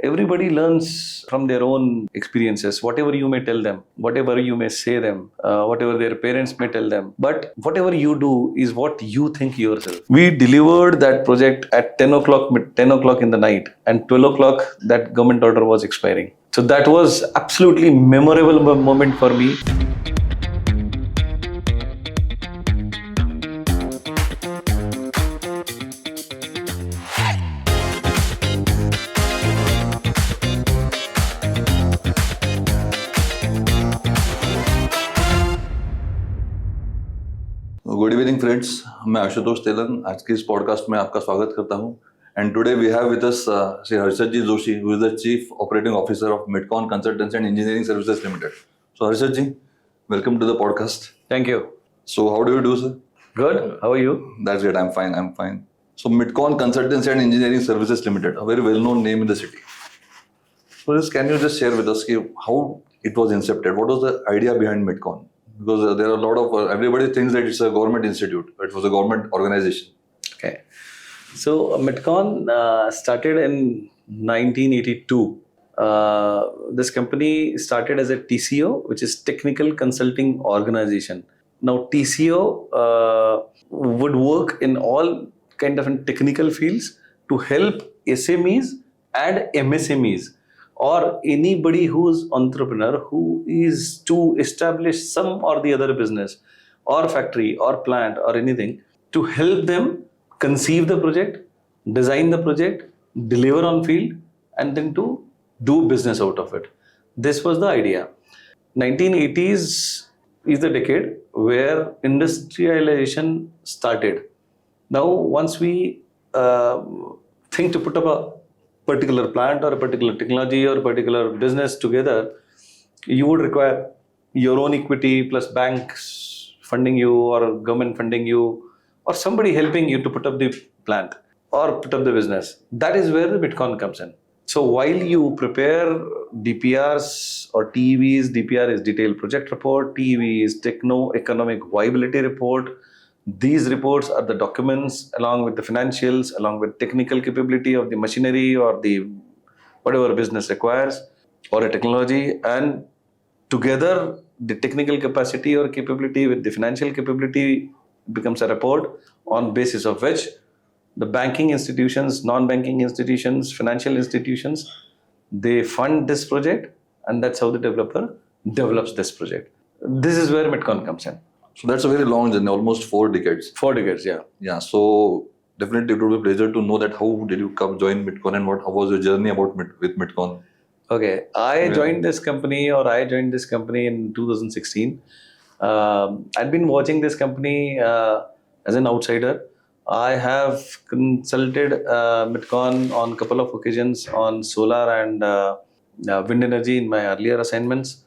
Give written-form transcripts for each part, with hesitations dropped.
everybody learns from their own experiences. Whatever you may tell them, whatever you may say them, whatever their parents may tell them. But whatever you do is what you think yourself. We delivered that project at 10 o'clock in the night, and 12 o'clock that government order was expiring. So that was absolutely memorable moment for me. Good evening friends, मैं आशुतोष तेलंग आज के इस podcast में आपका स्वागत करता हूं. And today we have with us Shri Harshad ji Joshi, who is the chief operating officer of MITCON consultancy and engineering services limited. So Harshad ji, welcome to the podcast. Thank you. So how do you do, sir? Good. How are you? That's great. I'm fine. So MITCON Consultancy and Engineering Services Limited, a very well-known name in the city. So just can you just share with us how it was incepted? What was the idea behind MITCON? Because there are a lot of everybody thinks that it's a government institute, but it was a government organization. Okay. So MITCON started in 1982. This company started as a TCO, which is Technical Consulting Organization. Now TCO would work in all kind of technical fields to help SMEs and MSMEs or anybody who's entrepreneur who is to establish some or the other business or factory or plant or anything, to help them conceive the project, design the project, deliver on field, and then to do business out of it. This was the idea. 1980s is the decade where industrialization started. Now, once we think to put up a particular plant or a particular technology or a particular business together, you would require your own equity plus banks funding you or government funding you or somebody helping you to put up the plant or put up the business. That is where the MITCON comes in. So while you prepare DPRs or TEVs, DPR is Detailed Project Report, TEV is Techno-Economic Viability Report. These reports are the documents along with the financials, along with technical capability of the machinery or the whatever business requires or a technology, and together the technical capacity or capability with the financial capability becomes a report on basis of which the banking institutions, non-banking institutions, financial institutions, they fund this project, and that's how the developer develops this project. This is where MITCON comes in. So that's a very long journey, almost 4 decades. 4 decades, yeah. Yeah, so definitely it would be a pleasure to know that how did you come join MITCON and how was your journey with MITCON? Okay, I joined this company in 2016. I'd been watching this company as an outsider. I have consulted MITCON on a couple of occasions on solar and wind energy in my earlier assignments.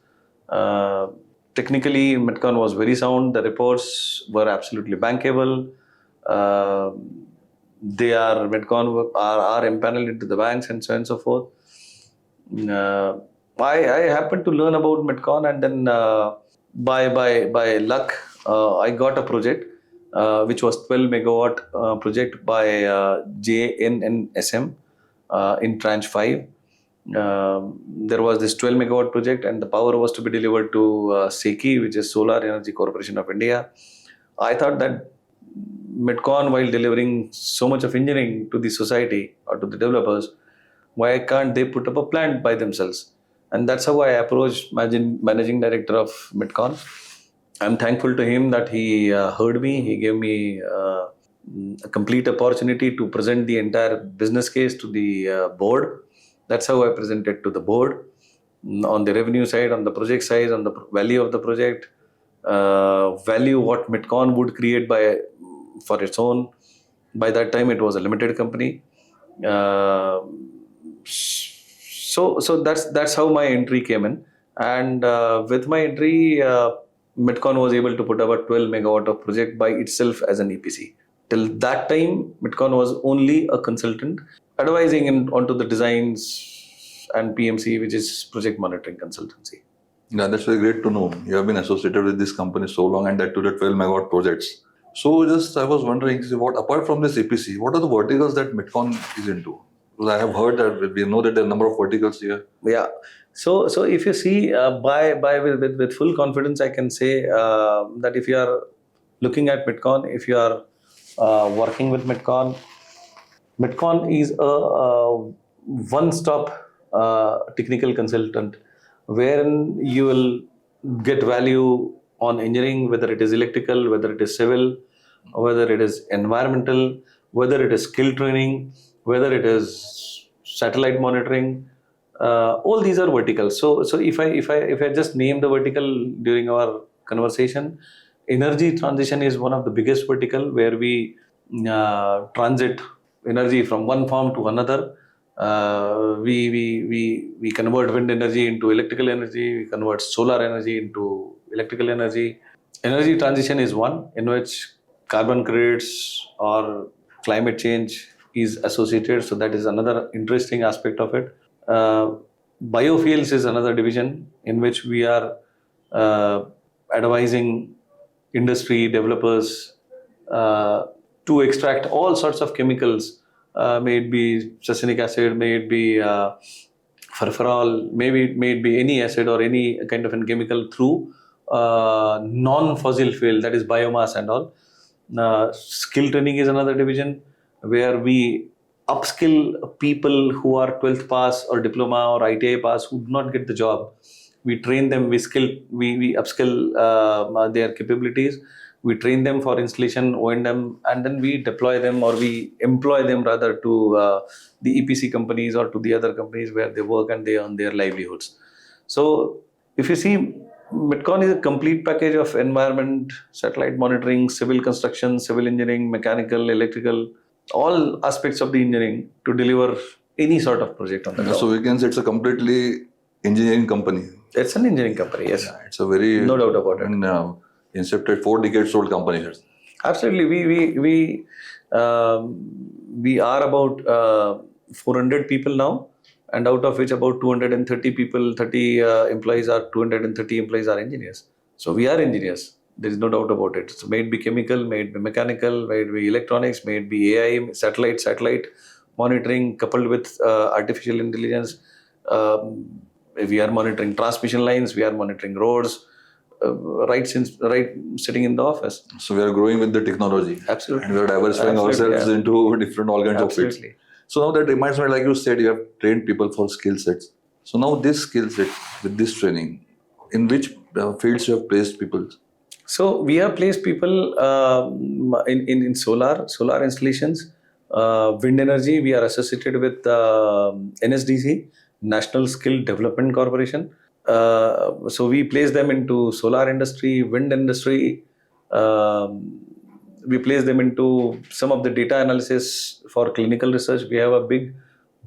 Technically, MITCON was very sound. The reports were absolutely bankable. MITCON are empaneled into the banks and so on and so forth. I happened to learn about MITCON, and then by luck, I got a project which was 12 megawatt project by JNNSM in tranche 5. There was this 12 megawatt project, and the power was to be delivered to SECI, which is Solar Energy Corporation of India. I thought that MITCON, while delivering so much of engineering to the society or to the developers, why can't they put up a plant by themselves? And that's how I approached managing director of MITCON. I'm thankful to him that he heard me. He gave me a complete opportunity to present the entire business case to the board. That's how I presented to the board on the revenue side, on the project side, on the value of the project, value what MITCON would create for its own. By that time, it was a limited company. So that's how my entry came in. And with my entry, MITCON was able to put up a 12 megawatt of project by itself as an EPC. Till that time, MITCON was only a consultant, advising onto the designs and PMC, which is Project Monitoring Consultancy. Yeah, that's very great to know. You have been associated with this company so long, and that to the 12 megawatt projects. So I was wondering, apart from this EPC, what are the verticals that MITCON is into? Because I have heard that we know that there are a number of verticals here. Yeah. So if you see, with full confidence, I can say that if you are looking at MITCON, if you are working with MITCON, MITCON is a one-stop technical consultant, wherein you will get value on engineering, whether it is electrical, whether it is civil, whether it is environmental, whether it is skill training, whether it is satellite monitoring. All these are verticals. So if I just name the vertical during our conversation, energy transition is one of the biggest vertical where we transit energy from one form to another. We convert wind energy into electrical energy. We convert solar energy into electrical energy. Energy transition is one in which carbon credits or climate change is associated. So that is another interesting aspect of it. Uh, Biofuels is another division in which we are uh, advising industry developers to extract all sorts of chemicals, may it be succinic acid, may it be furfural, may it be any acid or any kind of a chemical through non-fossil fuel, that is biomass and all. Skill training is another division where we upskill people who are 12th pass or diploma or ITI pass who do not get the job. We train them, we upskill their capabilities. We train them for installation, O&M, and then we deploy them, or we employ them rather, to the EPC companies or to the other companies where they work and they earn their livelihoods. So if you see, MITCON is a complete package of environment, satellite monitoring, civil construction, civil engineering, mechanical, electrical, all aspects of the engineering to deliver any sort of project on the ground. So we can say it's a completely engineering company. It's an engineering company, yes. Yeah, it's a very No doubt about it. And incepted 4 decades old company here. Absolutely, we are about 400 people now, and out of which about 230 people, 30 employees are 230 employees are engineers. So we are engineers. There is no doubt about it. So may it be chemical, may it be mechanical, may it be electronics, may it be AI, satellite monitoring coupled with artificial intelligence. We are monitoring transmission lines, we are monitoring roads. Right sitting in the office. So we are growing with the technology. Absolutely. And we are diversifying ourselves into different organs of fields. So now that reminds me, like you said, you have trained people for skill sets. So now this skill set, with this training, in which fields you have placed people? So we have placed people in solar installations, wind energy. We are associated with NSDC, National Skill Development Corporation. So we place them into solar industry, wind industry. We place them into some of the data analysis for clinical research. We have a big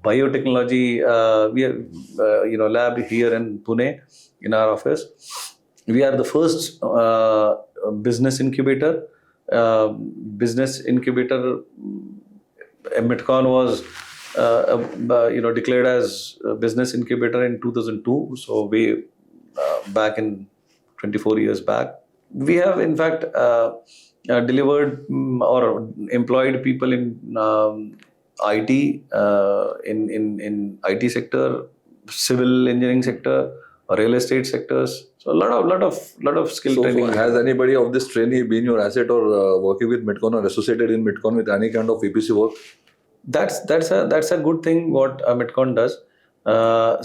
biotechnology lab here in Pune in our office. We are the first business incubator. MITCON was declared as a business incubator in 2002. So we back in 24 years back, we have in fact delivered or employed people in IT, in IT sector, civil engineering sector, real estate sectors. So a lot of skill training. So has anybody of this trainee been your asset or working with MITCON or associated in MITCON with any kind of EPC work? That's a good thing what MITCON does.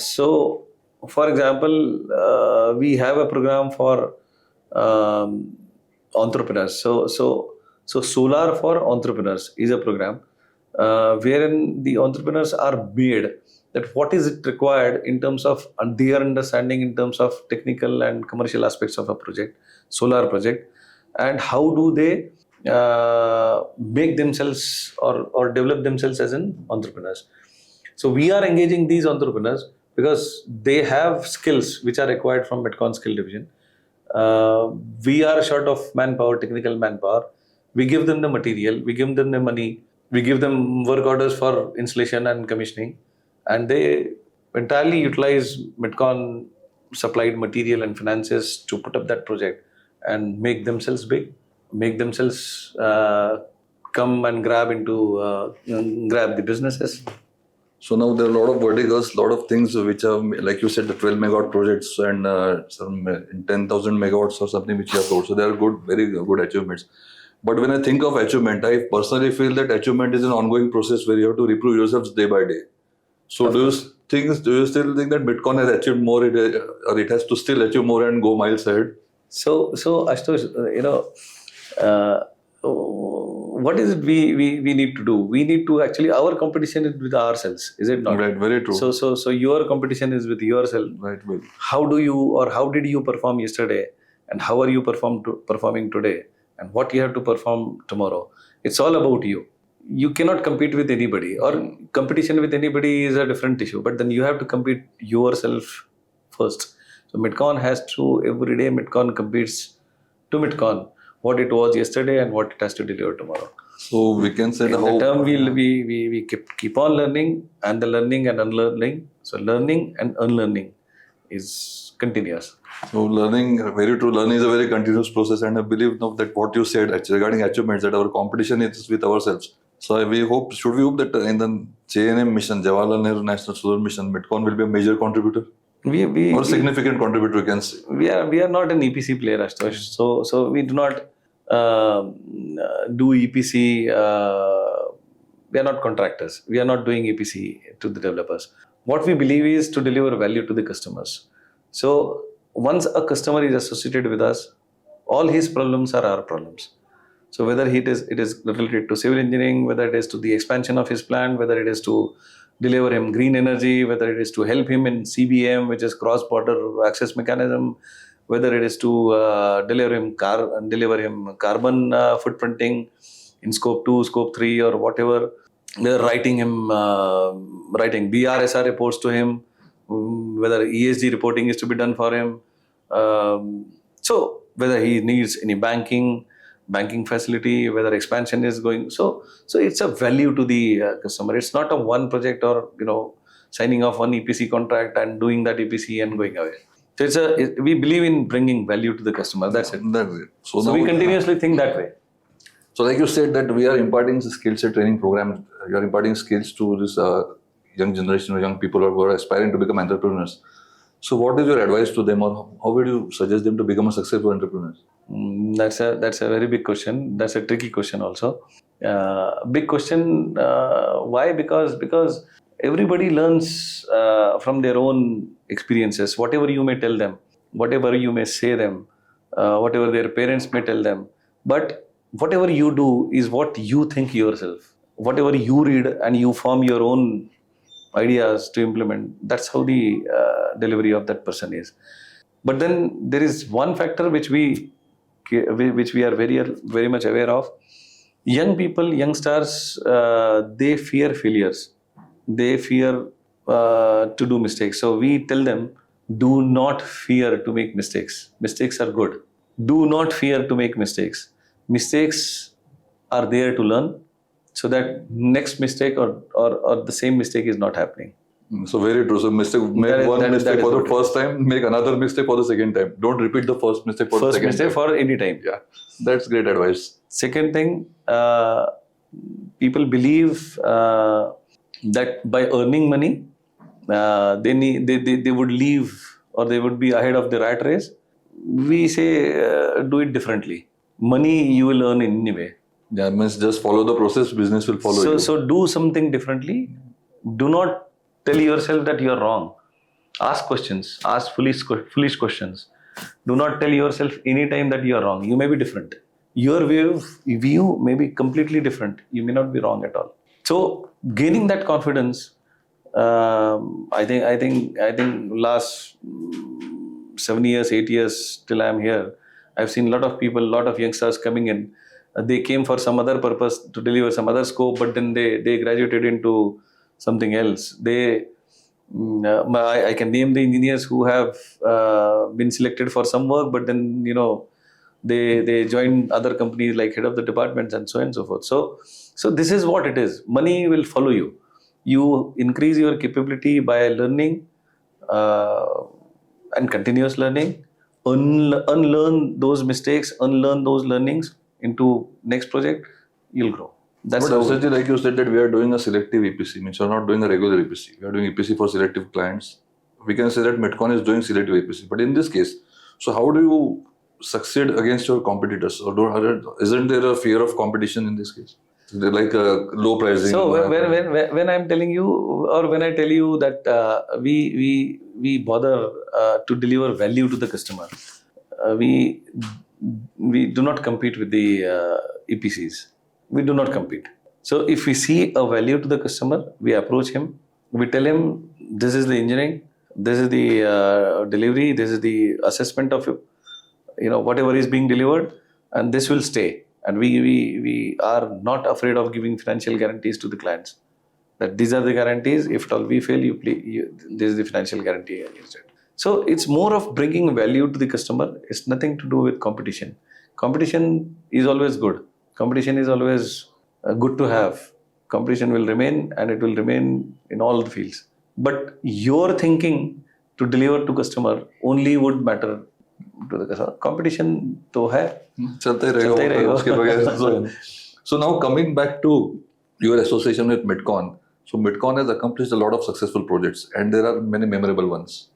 So for example, we have a program for entrepreneurs. So Solar for Entrepreneurs is a program wherein the entrepreneurs are made that what is it required in terms of their understanding in terms of technical and commercial aspects of a project, solar project, and how do they make themselves or develop themselves as an entrepreneurs. So we are engaging these entrepreneurs because they have skills which are required from MITCON skill division. We are short of manpower, technical manpower. We give them the material, we give them the money, we give them work orders for installation and commissioning, and they entirely utilize MITCON supplied material and finances to put up that project and make themselves big, make themselves come and grab the businesses. So now there are a lot of verticals, a lot of things which are, like you said, the 12 megawatt projects and some 10,000 megawatts or something which you have told. So they are good, very good achievements. But when I think of achievement, I personally feel that achievement is an ongoing process where you have to improve yourselves day by day. So do you still think that Bitcoin has achieved more, or it has to still achieve more and go miles ahead? So Ashutosh, what is it we need to do? We need to actually, our competition is with ourselves, is it not? Right, very true. So your competition is with yourself. Right, well. How do you, or how did you perform yesterday, and how are you performing today, and what you have to perform tomorrow? It's all about you. You cannot compete with anybody, or competition with anybody is a different issue, but then you have to compete yourself first. So MITCON has to, every day MITCON competes to MITCON what it was yesterday and what it has to deliver tomorrow. So we can say In the term, we keep on learning, and the learning and unlearning. So learning and unlearning is continuous. So learning, very true. Learning is a very continuous process, and I believe now that what you said actually regarding achievements, that our competition is with ourselves. So should we hope that in the JNM mission, Jawaharlal Nehru National Solar Mission, MITCON will be a major contributor? Or significant contributor, you can say. We are not an EPC player, Ashutosh. So we do not do EPC. We are not contractors. We are not doing EPC to the developers. What we believe is to deliver value to the customers. So once a customer is associated with us, all his problems are our problems. So whether it is related to civil engineering, whether it is to the expansion of his plant, whether it is to deliver him green energy, whether it is to help him in CBM, which is cross-border access mechanism, whether it is to deliver him carbon footprinting in scope 2, scope 3, or whatever. They're writing BRSR reports to him, whether ESG reporting is to be done for him. So whether he needs any banking facility, whether expansion is going. So it's a value to the customer. It's not a one project, or signing off one EPC contract and doing that EPC and going away. So we believe in bringing value to the customer. That's it. That's it. So we continuously think that way. So like you said that we are imparting the skill set training program. You are imparting skills to this young generation or young people who are aspiring to become entrepreneurs. So what is your advice to them, or how would you suggest them to become a successful entrepreneur? That's a very big question. That's a tricky question also. Big question. Why? Because everybody learns from their own experiences. Whatever you may tell them, whatever you may say them, whatever their parents may tell them. But whatever you do is what you think yourself. Whatever you read and you form your own ideas to implement. That's how the delivery of that person is. But then there is one factor which we are very much aware of. Young people, youngsters, they fear failures. They fear to do mistakes. So we tell them, do not fear to make mistakes. Mistakes are good. Do not fear to make mistakes. Mistakes are there to learn, so that next mistake or the same mistake is not happening. So very true. So mistake for the first time, make another mistake for the second time. Don't repeat the first mistake for the second time. First mistake for any time. Yeah, that's great advice. Second thing, people believe that by earning money, they would leave, or they would be ahead of the rat race. We say do it differently. Money you will earn in any way. Yeah, means just follow the process, business will follow you. So do something differently. Do not tell yourself that you are wrong. Ask questions. Ask foolish questions. Do not tell yourself anytime that you are wrong. You may be different. Your view may be completely different. You may not be wrong at all. So gaining that confidence, I think last 7 years, 8 years till I am here, I've seen a lot of people, a lot of youngsters coming in. They came for some other purpose to deliver some other scope, but then they graduated into something else. I can name the engineers who have been selected for some work, but then they join other companies like head of the departments and so on and so forth. So this is what it is. Money will follow you. You increase your capability by learning and continuous learning. Unlearn those mistakes, unlearn those learnings into next project, you'll grow. That's But how. essentially, like you said, that we are doing a selective EPC, means you're not doing a regular EPC. We are doing EPC for selective clients. We can say that MITCON is doing selective EPC. But in this case, so how do you succeed against your competitors? Or isn't there a fear of competition in this case? They're like low pricing. So when I'm telling you, or when I tell you that we bother to deliver value to the customer, we do not compete with the EPCs. We do not compete. So if we see a value to the customer, we approach him. We tell him this is the engineering, this is the delivery, this is the assessment of whatever is being delivered, and this will stay. And we are not afraid of giving financial guarantees to the clients. That these are the guarantees. If at all we fail, this is the financial guarantee against it. So it's more of bringing value to the customer. It's nothing to do with competition. Competition is always good. Competition is always good to have. Competition will remain, and it will remain in all the fields. But your thinking to deliver to customer only would matter to the customer. Competition to hai. चलता ही रहेगा, उसके बगैर. So now coming back to your association with MITCON. So MITCON has accomplished a lot of successful projects and there are many memorable ones.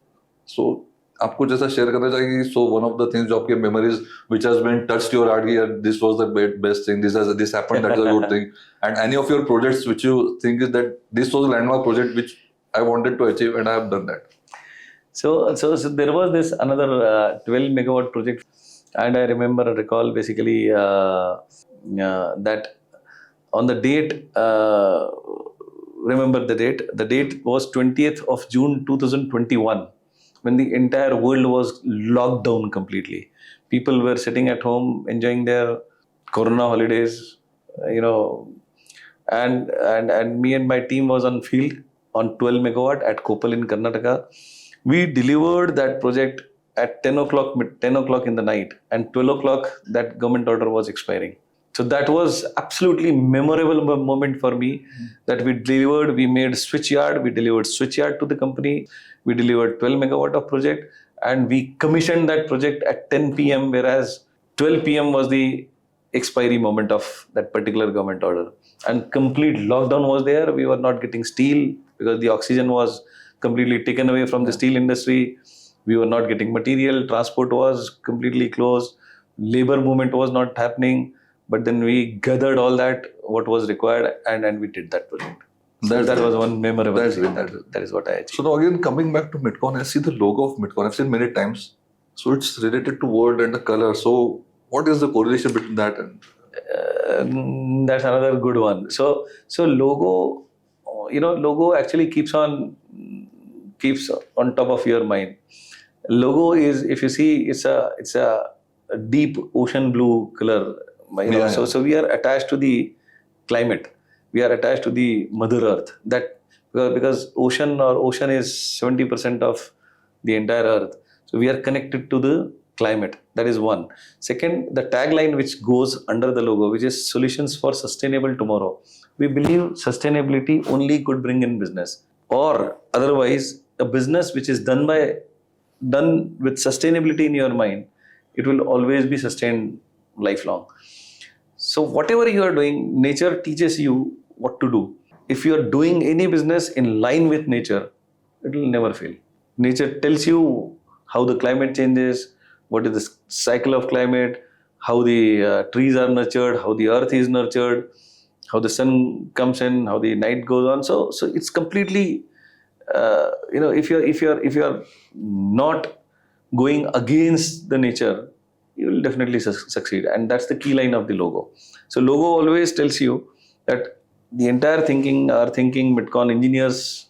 So आपको जैसा share करना चाहिए, so one of the things जो आपके memories which has been touched your heart, this was the best thing, this happened, that is a good thing, and any of your projects which you think is that this was a landmark project which I wanted to achieve and I have done that. So there was this another 12 megawatt project, and I recall basically that on the date, remember the date. The date was 20th of June 2021, when the entire world was locked down completely. People were sitting at home enjoying their Corona holidays, and me and my team was on field on 12 megawatt at Koppal in Karnataka. We delivered that project at 10 o'clock in the night, and 12 o'clock that government order was expiring. So that was absolutely memorable moment for me, that we delivered. We made switchyard. We delivered switchyard to the company. We delivered 12 megawatt of project, and we commissioned that project at 10 p.m. whereas 12 p.m. was the expiry moment of that particular government order. And complete lockdown was there. We were not getting steel because the oxygen was completely taken away from the steel industry. We were not getting material. Transport was completely closed. Labor movement was not happening. But then we gathered all that, what was required, and we did that project. So that was one memorable thing. That is what I achieved. So now again, coming back to MITCON, I see the logo of MITCON. I've seen many times. So it's related to word and the color. So what is the correlation between that and? That's another good one. So logo, logo actually keeps on top of your mind. Logo is, if you see, it's a deep ocean blue color. So we are attached to the climate. We are attached to the Mother Earth. That because ocean is 70% of the entire Earth. So we are connected to the climate. That is one. Second, the tagline which goes under the logo, which is solutions for sustainable tomorrow. We believe sustainability only could bring in business, or otherwise a business which is done with sustainability in your mind, it will always be sustained lifelong. So whatever you are doing, nature teaches you what to do. If you are doing any business in line with nature, it will never fail. Nature tells you how the climate changes, what is the cycle of climate, how the trees are nurtured, how the earth is nurtured, how the sun comes in, how the night goes on. So it's completely, if you are not going against the nature, you will definitely succeed. And that's the key line of the logo. So logo always tells you that the entire our thinking, MITCON engineers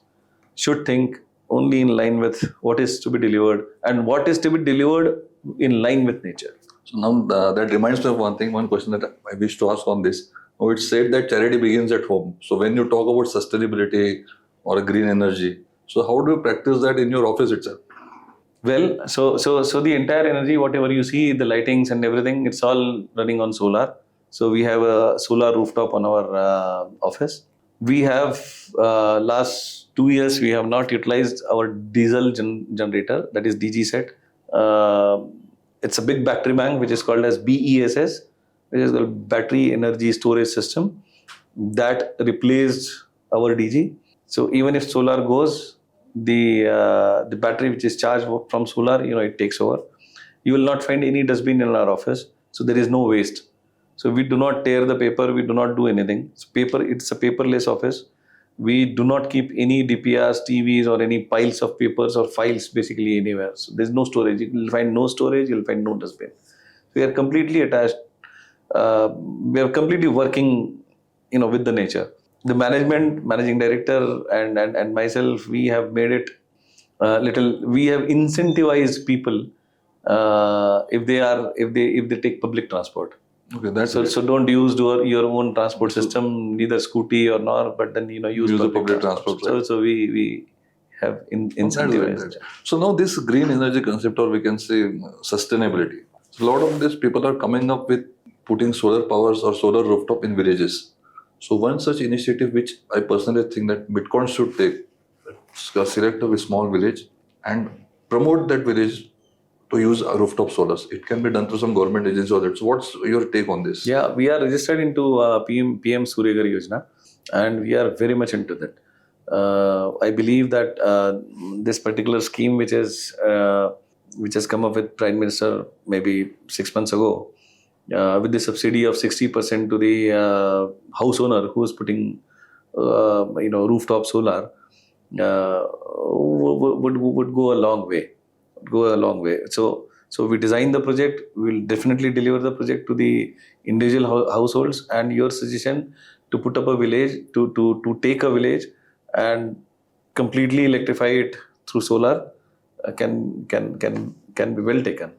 should think only in line with what is to be delivered, and what is to be delivered in line with nature. So now that reminds me of one question that I wish to ask on this. Oh, it's said that charity begins at home. So when you talk about sustainability or green energy, so how do you practice that in your office itself? Well, so the entire energy, whatever you see, the lightings and everything, it's all running on solar. So we have a solar rooftop on our office. We have last 2 years we have not utilized our diesel generator, that is DG set. It's a big battery bank which is called as BESS, which is called Battery Energy Storage System. that replaced our DG. So even if solar goes, the battery which is charged from solar, it takes over. You will not find any dustbin in our office, so there is no waste. So we do not tear the paper, we do not do anything. It's a paperless office. We do not keep any DPRs, TVs, or any piles of papers or files basically anywhere. So there's no storage. You will find no storage, you'll find no dustbin. We are completely attached. We are completely working, with the nature. The management, managing director, and myself, we have made it we have incentivized people if they take public transport. Okay, that's so don't use your own transport system, neither scooty or nor, but then use the public transport. Right? So we have incentivized. So now this green energy concept, or we can say sustainability. So a lot of these people are coming up with putting solar powers or solar rooftop in villages. So one such initiative which I personally think that MITCON should take, select a small village and promote that village to use rooftop solars. It can be done through some government agency or that. So what's your take on this? Yeah, we are registered into PM Surya Ghar Yojana, and we are very much into that. I believe that this particular scheme which has come up with Prime Minister maybe 6 months ago, with the subsidy of 60% to the house owner who is putting rooftop solar, would go a long way. So we design the project. We will definitely deliver the project to the individual households. And your suggestion to put up a village, to take a village and completely electrify it through solar can be well taken.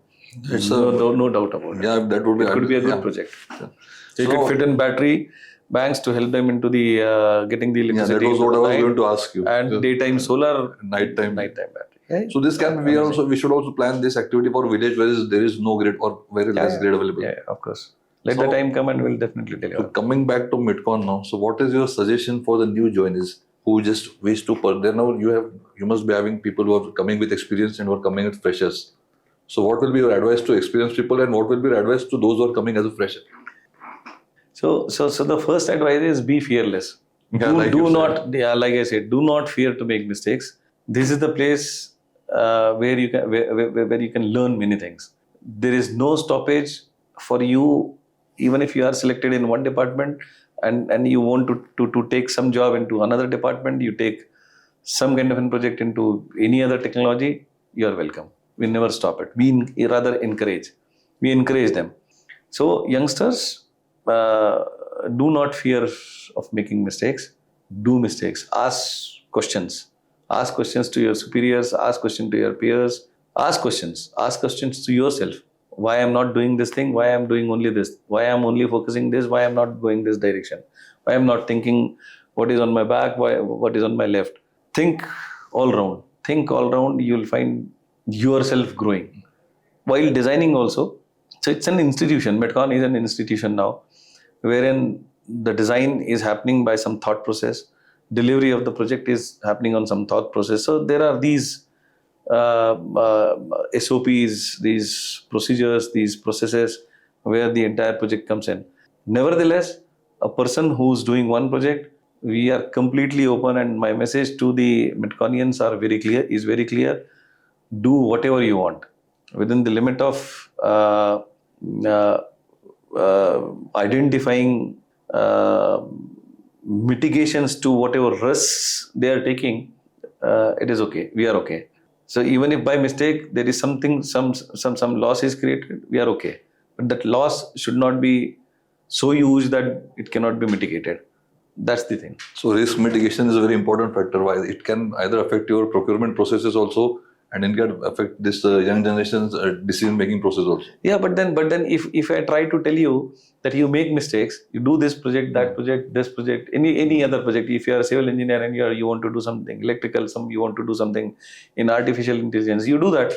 No doubt about it. Yeah, that would be. It could be a good project. Yeah. So you could fit in battery banks to help them into the getting the electricity. Yeah, that was what I was going to ask you. And daytime solar, nighttime battery. Yeah. So this can be we should also plan this activity for village where there is no grid or very less grid available. Yeah, of course. Let the time come and we'll definitely deliver. So coming back to MITCON now, so what is your suggestion for the new joinees who just wish to there now you must be having people who are coming with experience and who are coming with freshers. So what will be your advice to experienced people and what will be your advice to those who are coming as a fresher? So the first advice is be fearless. Like I said, do not fear to make mistakes. This is the place where you can learn many things. There is no stoppage for you, even if you are selected in one department and you want to take some job into another department, you take some kind of a project into any other technology, you are welcome. We never stop it. We rather encourage. We encourage them. So youngsters, do not fear of making mistakes. Do mistakes. Ask questions. Ask questions to your superiors. Ask questions to your peers. Ask questions. Ask questions to yourself. Why I am not doing this thing? Why I am doing only this? Why I am only focusing this? Why I am not going this direction? Why I am not thinking what is on my back? What is on my left? Think all round. Think all round. You will find yourself growing. While designing also, so it's an institution. MITCON is an institution now, wherein the design is happening by some thought process. Delivery of the project is happening on some thought process. So there are these SOPs, these procedures, these processes where the entire project comes in. Nevertheless, a person who's doing one project, we are completely open, and my message to the MITCONians is very clear. Do whatever you want within the limit of identifying mitigations to whatever risks they are taking. It is okay. We are okay. So even if by mistake there is some loss is created, we are okay. But that loss should not be so huge that it cannot be mitigated. That's the thing. So risk mitigation is a very important factor. Why it can either affect your procurement processes also, and it can affect this young generation's decision-making process also. Yeah, but then if I try to tell you that you make mistakes, you do this project, that project, this project, any other project. If you are a civil engineer and you want to do something electrical, you want to do something in artificial intelligence, you do that.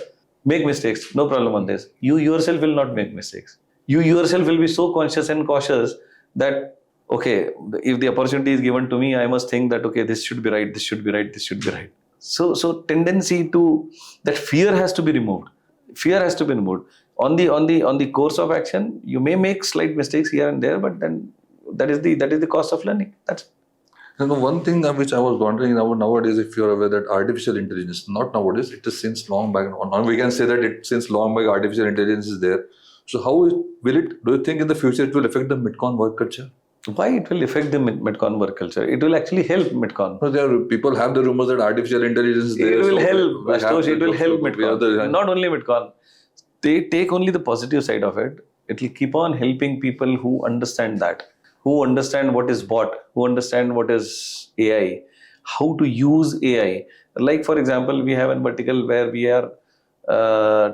Make mistakes, no problem on this. You yourself will not make mistakes. You yourself will be so conscious and cautious that, okay, if the opportunity is given to me, I must think that, okay, this should be right, this should be right, this should be right. So tendency to that fear has to be removed. Fear has to be removed. On the course of action, you may make slight mistakes here and there, but then that is the cost of learning. That's And the one thing which I was wondering nowadays, if you're aware that artificial intelligence, not nowadays, it is since long back. Now we can say that it since long back artificial intelligence is there. So how will it? Do you think in the future it will affect the MITCON work culture? why it will affect the MITCON work culture. It will actually help MITCON. No, there are, people have the rumors that artificial intelligence is there. It will so help, we have Ashutosh, to- it will help we have MITCON. the- Not only MITCON. They take only the positive side of it. It will keep on helping people who understand that, who understand what is what, who understand what is AI, how to use AI. Like for example, we have a vertical where we are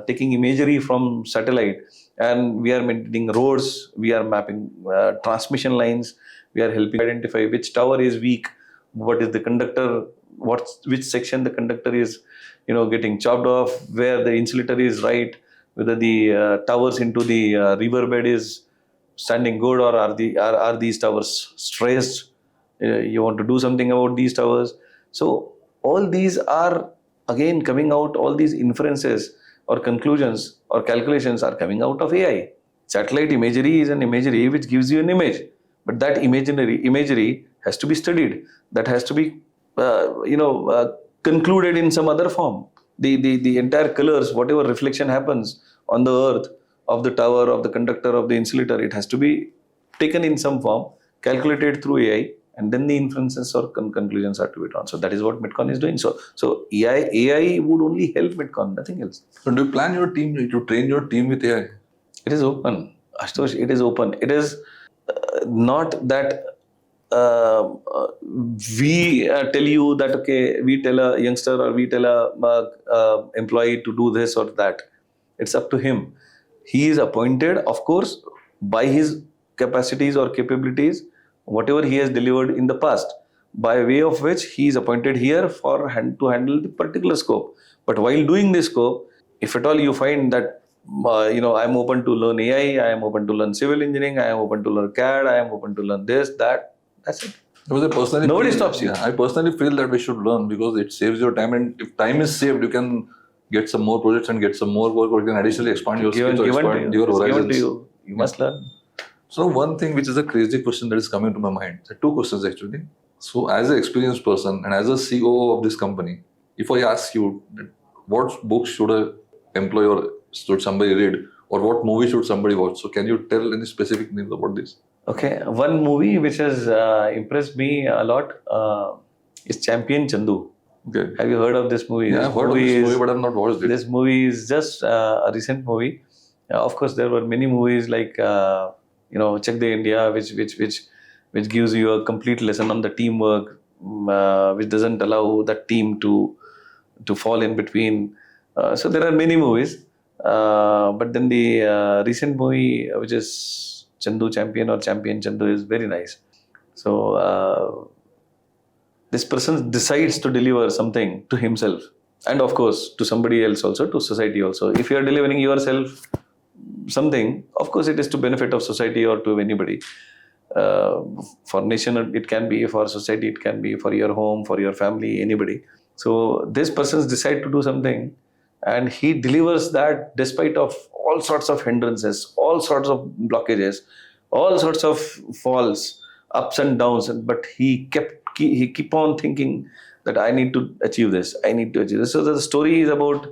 taking imagery from satellite and we are maintaining roads, we are mapping transmission lines, we are helping identify which tower is weak, what is the conductor, which section the conductor is getting chopped off, where the insulator is right, whether the towers into the riverbed is standing good, or are these towers stressed. You want to do something about these towers. So all these are again coming out, all these inferences or conclusions or calculations are coming out of AI. Satellite imagery is an imagery which gives you an image, but that imagery has to be studied. That has to be concluded in some other form. The entire colors, whatever reflection happens on the earth of the tower, of the conductor, of the insulator, it has to be taken in some form, calculated through AI, and then the inferences or conclusions are to be drawn. So that is what MITCON is doing. So AI would only help MITCON, nothing else. So do you plan your team to train your team with AI? It is open, Ashutosh. It is open. It is not that we tell you that, okay, we tell a youngster or we tell a employee to do this or that. It's up to him. He is appointed, of course, by his capacities or capabilities, whatever he has delivered in the past, by way of which he is appointed here to handle the particular scope. But while doing this scope, if at all you find that I'm open to learn AI, I am open to learn civil engineering, I am open to learn CAD, I am open to learn this, that. That's it. Because I personally Nobody feel- stops you. Yeah, I personally feel that we should learn because it saves your time, and if time is saved, you can get some more projects and get some more work, or you can additionally expand your skills or expand your It's given horizons. to you. You must learn. So one thing which is a crazy question that is coming to my mind, there are two questions actually. So as an experienced person and as a COO of this company, if I ask you that what books should an employee or should somebody read, or what movie should somebody watch, so can you tell any specific names about this? Okay, one movie which has impressed me a lot is Champion Chandu. Okay. Have you heard of this movie? Yeah, This I've heard of this movie, but I've not watched it. This movie is just a recent movie. Of course, there were many movies like Check the India, which gives you a complete lesson on the teamwork, which doesn't allow that team to fall in between. So there are many movies, but then the recent movie, which is Chandu Champion or Champion Chandu, is very nice. So this person decides to deliver something to himself, and of course to somebody else also, to society also. If you are delivering yourself something, of course it is to benefit of society or to anybody. For nation it can be, for society it can be, for your home, for your family, anybody. So this person decides to do something, and he delivers that despite of all sorts of hindrances, all sorts of blockages, all sorts of falls, ups and downs, but he keep on thinking that I need to achieve this, I need to achieve this. So the story is about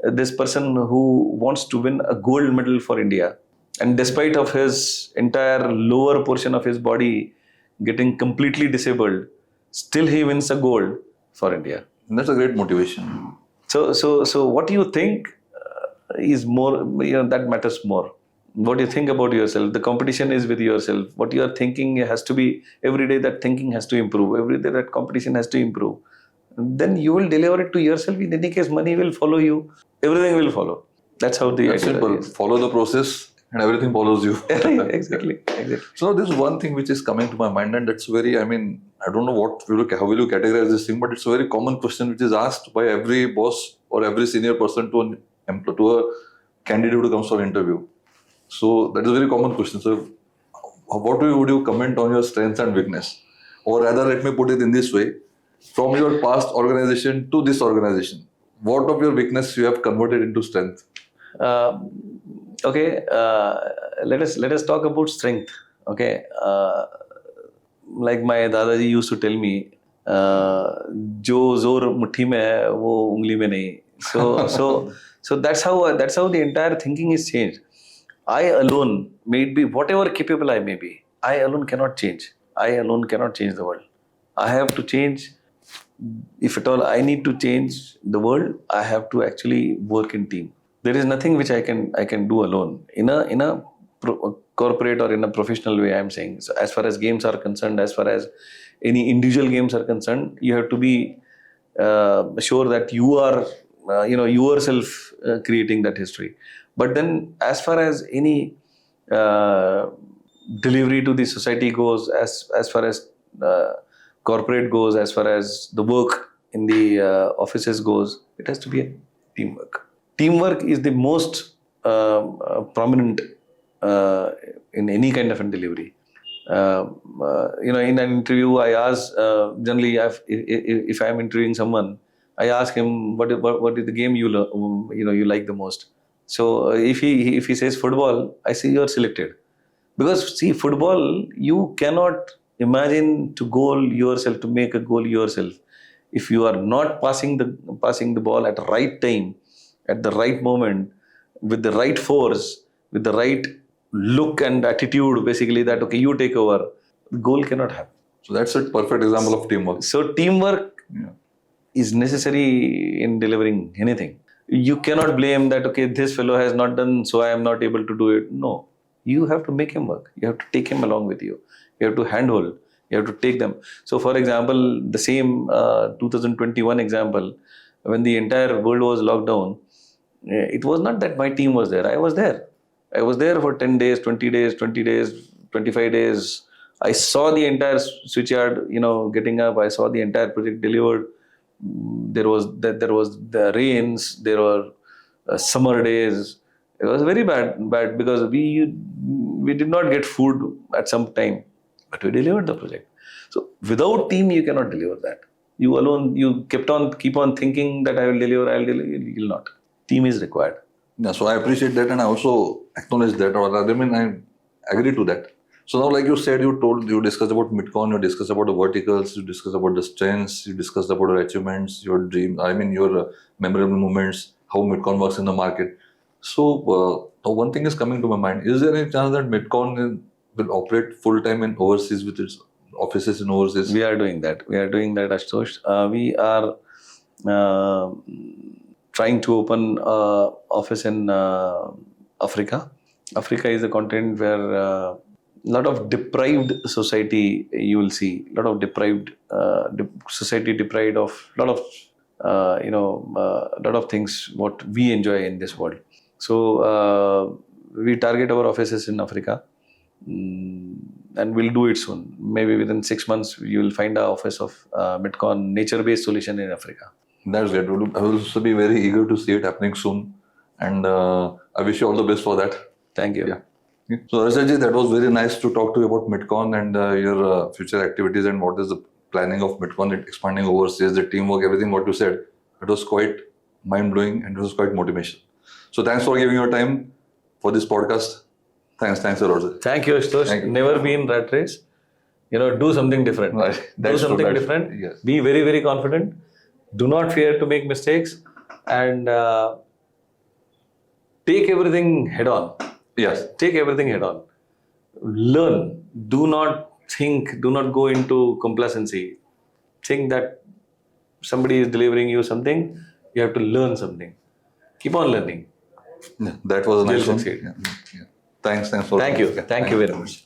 this person who wants to win a gold medal for India, and despite of his entire lower portion of his body getting completely disabled, still he wins a gold for India. And that's a great motivation. So what do you think is more, that matters more? What do you think about yourself? The competition is with yourself. What you are thinking has to be, every day that thinking has to improve. Every day that competition has to improve. Then you will deliver it to yourself. In any case, money will follow you. Everything will follow. That's how the That's idea simple. is. Follow the process and everything follows you. Exactly. So this is one thing which is coming to my mind, and that's very, I don't know how will you categorize this thing, but it's a very common question which is asked by every boss or every senior person to a candidate who comes for an interview. So that is a very common question. So what would you comment on your strengths and weakness? Or rather, let me put it in this way, from your past organization to this organization, what of your weakness you have converted into strength? Okay, let us talk about strength. Okay, like my Dadaji used to tell me, जो जोर मुट्ठी में है वो उंगली में नहीं. So that's how the entire thinking is changed. I alone may be whatever capable I may be. I alone cannot change. I alone cannot change the world. I have to change. If at all I need to change the world, I have to actually work in team. There is nothing which I can do alone. In a corporate or in a professional way, I'm saying. So as far as games are concerned, as far as any individual games are concerned, you have to be sure that you are yourself creating that history. But then as far as any delivery to the society goes, as far as corporate goes, as far as the work in the offices goes, it has to be a teamwork. Teamwork is the most prominent in any kind of a delivery. In an interview, I ask generally if I am interviewing someone, I ask him what is the game you like the most. So if he says football, I say you are selected, because see, football, you cannot imagine to make a goal yourself if you are not passing the ball at the right time, at the right moment, with the right force, with the right look and attitude, basically, that okay, you take over, the goal cannot happen. So that's a perfect example of teamwork. So teamwork is necessary in delivering anything. You cannot blame that, okay, this fellow has not done, so I am not able to do it. No, you have to make him work. You have to take him along with you. You have to handhold. You have to take them. So for example, the same 2021 example, when the entire world was locked down, it was not that my team was there. I was there. I was there for 10 days, 20 days, 20 days, 25 days. I saw the entire switchyard, getting up. I saw the entire project delivered. There was the rains. There were summer days. It was very bad because we did not get food at some time, but we delivered the project. So without team, you cannot deliver that. You alone, you keep on thinking that I will deliver. You will not. Team is required. Yeah, so I appreciate that, and I also acknowledge that, or rather, I agree to that. So now, like you said, you discussed about MITCON, you discussed about the verticals, you discussed about the strengths, you discussed about your achievements, your dreams, your memorable moments, how MITCON works in the market. So now one thing is coming to my mind. Is there any chance that MITCON will operate full-time in overseas with its offices in overseas? We are doing that. Ashutosh. We are trying to open an office in Africa. Africa is a continent where a lot of deprived society you will see. A lot of deprived society, deprived of a lot of things what we enjoy in this world. So we target our offices in Africa, and we'll do it soon. Maybe within 6 months, you will find an office of MITCON nature-based solution in Africa. That's great. I will also be very eager to see it happening soon. And I wish you all the best for that. Thank you. Yeah. So Harshadji, that was very nice to talk to you about MITCON and your future activities and what is the planning of MITCON expanding overseas, the teamwork, everything what you said. It was quite mind-blowing and it was quite motivation. So thanks for giving your time for this podcast. Thanks a lot, sir. Thank you, Ashutosh. Never be in rat race. Do something different. Right. Do something different. Yes. Be very, very confident. Do not fear to make mistakes, and take everything head on. Yes. Take everything head on. Learn. Do not go into complacency. Think that somebody is delivering you something, you have to learn something. Keep on learning. Yeah, that was a nice one. Succeed. Yeah. Thanks for Thank you very much.